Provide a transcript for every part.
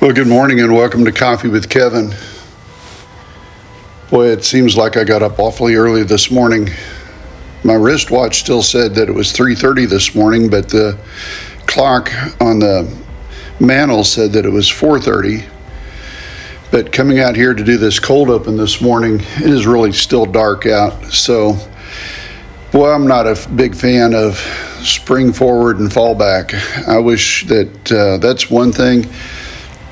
Well, good morning and welcome to Coffee with Kevin. Boy, it seems like I got up awfully early this morning. My wristwatch still said that it was 3:30 this morning, but the clock on the mantle said that it was 4:30. But coming out here to do this cold open this morning, it is really still dark out. So, boy, I'm not a big fan of spring forward and fall back. I wish that that's one thing.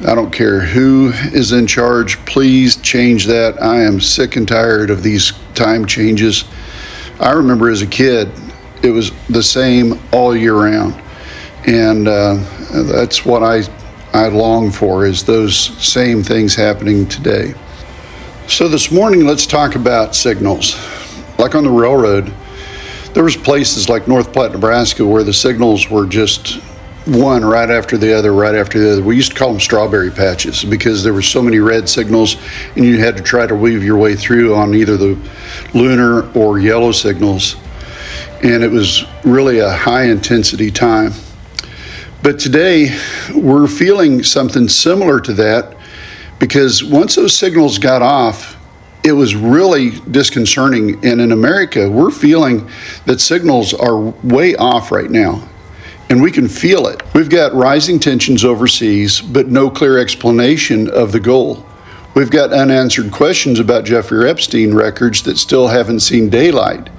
I don't care who is in charge, please change that. I am sick and tired of these time changes. I remember as a kid, it was the same all year round. And that's what I long for, is those same things happening today. So this morning, let's talk about signals. Like on the railroad, there was places like North Platte, Nebraska, where the signals were just one right after the other, right after the other. We used to call them strawberry patches because there were so many red signals and you had to try to weave your way through on either the lunar or yellow signals. And it was really a high intensity time. But today we're feeling something similar to that, because once those signals got off, it was really disconcerting. And in America, we're feeling that signals are way off right now. And we can feel it. We've got rising tensions overseas, but no clear explanation of the goal. We've got unanswered questions about Jeffrey Epstein records that still haven't seen daylight.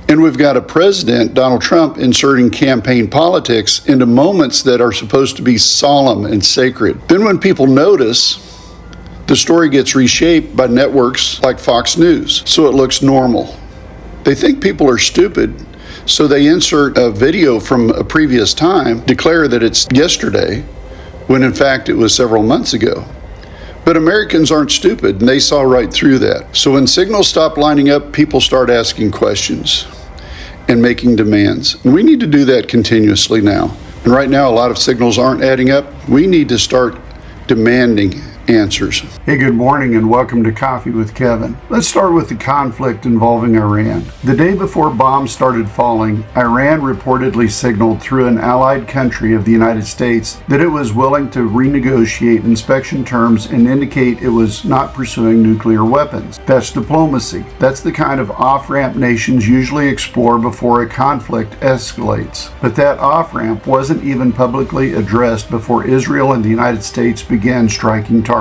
And we've got a president, Donald Trump, inserting campaign politics into moments that are supposed to be solemn and sacred. Then when people notice, the story gets reshaped by networks like Fox News, so it looks normal. They think people are stupid, so they insert a video from a previous time, declare that it's yesterday, when in fact it was several months ago. But Americans aren't stupid, and they saw right through that. So when signals stop lining up, people start asking questions and making demands. And we need to do that continuously now. And right now, a lot of signals aren't adding up. We need to start demanding answers. Hey, good morning and welcome to Coffee with Kevin. Let's start with the conflict involving Iran. The day before bombs started falling, Iran reportedly signaled through an allied country of the United States that it was willing to renegotiate inspection terms and indicate it was not pursuing nuclear weapons. That's diplomacy. That's the kind of off-ramp nations usually explore before a conflict escalates. But that off-ramp wasn't even publicly addressed before Israel and the United States began striking targets.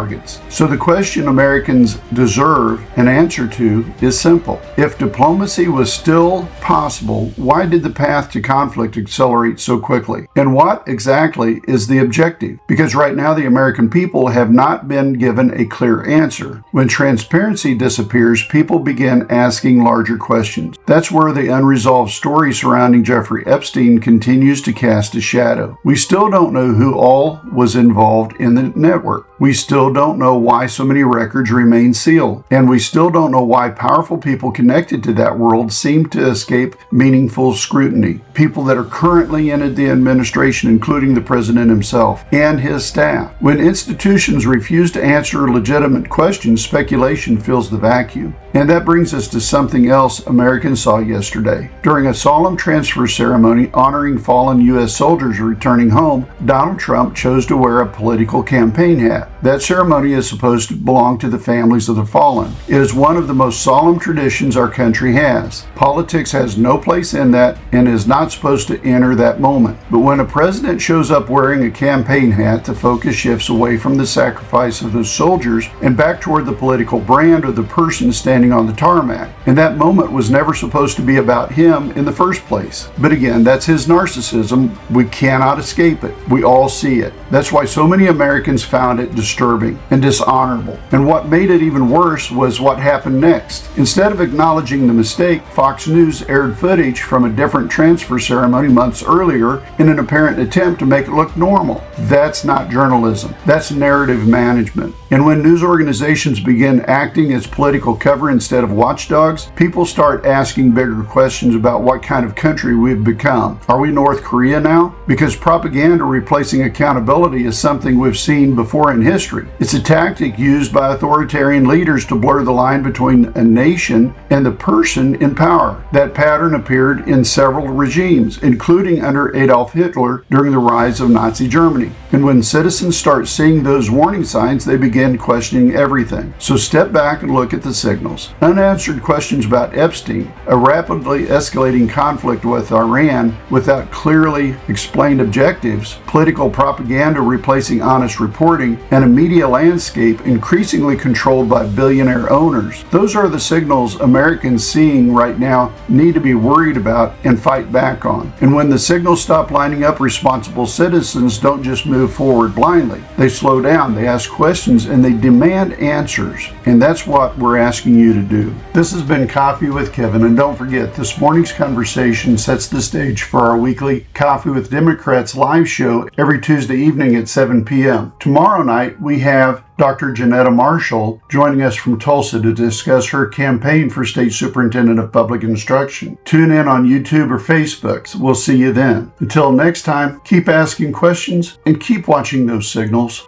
So the question Americans deserve an answer to is simple. If diplomacy was still possible, why did the path to conflict accelerate so quickly? And what exactly is the objective? Because right now the American people have not been given a clear answer. When transparency disappears, people begin asking larger questions. That's where the unresolved story surrounding Jeffrey Epstein continues to cast a shadow. We still don't know who all was involved in the network. We still don't know why so many records remain sealed. And we still don't know why powerful people connected to that world seem to escape meaningful scrutiny. People that are currently in the administration, including the president himself and his staff. When institutions refuse to answer legitimate questions, speculation fills the vacuum. And that brings us to something else Americans saw yesterday. During a solemn transfer ceremony honoring fallen U.S. soldiers returning home, Donald Trump chose to wear a political campaign hat. That ceremony is supposed to belong to the families of the fallen. It is one of the most solemn traditions our country has. Politics has no place in that and is not supposed to enter that moment. But when a president shows up wearing a campaign hat, the focus shifts away from the sacrifice of those soldiers and back toward the political brand of the person standing on the tarmac. And that moment was never supposed to be about him in the first place. But again, that's his narcissism. We cannot escape it. We all see it. That's why so many Americans found it disturbing and dishonorable. And what made it even worse was what happened next. Instead of acknowledging the mistake, Fox News aired footage from a different transfer ceremony months earlier in an apparent attempt to make it look normal. That's not journalism. That's narrative management. And when news organizations begin acting as political cover instead of watchdogs, people start asking bigger questions about what kind of country we've become. Are we North Korea now? Because propaganda replacing accountability is something we've seen before in history. It's a tactic used by authoritarian leaders to blur the line between a nation and the person in power. That pattern appeared in several regimes, including under Adolf Hitler during the rise of Nazi Germany. And when citizens start seeing those warning signs, they begin questioning everything. So step back and look at the signals. Unanswered questions about Epstein, a rapidly escalating conflict with Iran without clearly explained objectives, political propaganda replacing honest reporting, and a media landscape increasingly controlled by billionaire owners. Those are the signals Americans seeing right now need to be worried about and fight back on. And when the signals stop lining up, responsible citizens don't just move forward blindly. They slow down, they ask questions, and they demand answers. And that's what we're asking you to do. This has been Coffee with Kevin, and don't forget, this morning's conversation sets the stage for our weekly Coffee with Democrats live show every Tuesday evening at 7 p.m. Tomorrow night, we have Dr. Janetta Marshall joining us from Tulsa to discuss her campaign for State Superintendent of Public Instruction. Tune in on YouTube or Facebook. We'll see you then. Until next time, keep asking questions and keep watching those signals.